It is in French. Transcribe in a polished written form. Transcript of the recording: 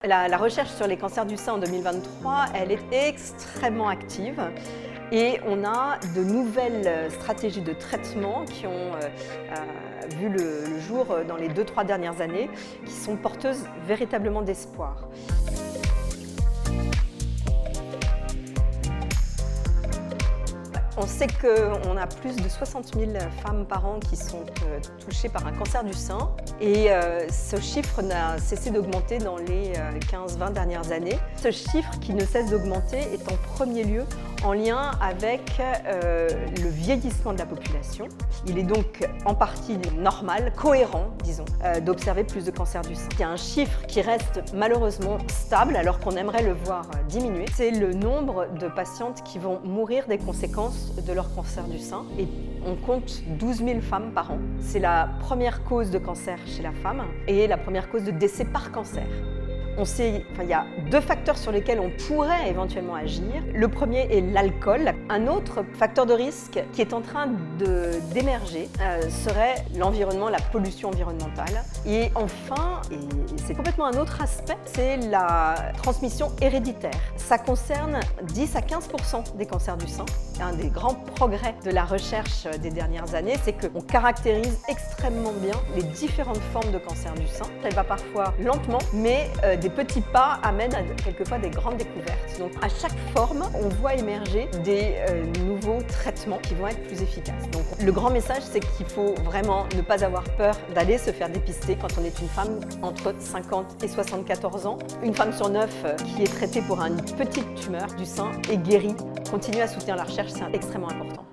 La recherche sur les cancers du sein en 2023, elle est extrêmement active et on a de nouvelles stratégies de traitement qui ont vu le jour dans les 2-3 dernières années, qui sont porteuses véritablement d'espoir. On sait qu'on a plus de 60 000 femmes par an qui sont touchées par un cancer du sein et ce chiffre n'a cessé d'augmenter dans les 15-20 dernières années. Ce chiffre qui ne cesse d'augmenter est en premier lieu en lien avec le vieillissement de la population. Il est donc en partie normal, cohérent, disons, d'observer plus de cancers du sein. Il y a un chiffre qui reste malheureusement stable alors qu'on aimerait le voir diminuer. C'est le nombre de patientes qui vont mourir des conséquences de leur cancer du sein. Et on compte 12 000 femmes par an. C'est la première cause de cancer chez la femme et la première cause de décès par cancer. Il y a deux facteurs sur lesquels on pourrait éventuellement agir. Le premier est l'alcool. Un autre facteur de risque qui est en train d'émerger serait l'environnement, la pollution environnementale. Et enfin, et c'est complètement un autre aspect, c'est la transmission héréditaire. Ça concerne 10 à 15% des cancers du sein. Un des grands progrès de la recherche des dernières années, c'est qu'on caractérise extrêmement bien les différentes formes de cancer du sein. Elle va parfois lentement, mais des petits pas amènent quelquefois des grandes découvertes. Donc à chaque forme, on voit émerger des nouveaux traitements qui vont être plus efficaces. Donc le grand message, c'est qu'il faut vraiment ne pas avoir peur d'aller se faire dépister quand on est une femme entre 50 et 74 ans. Une femme sur 9 qui est traitée pour une petite tumeur du sein est guérie. Continuer à soutenir la recherche, c'est extrêmement important.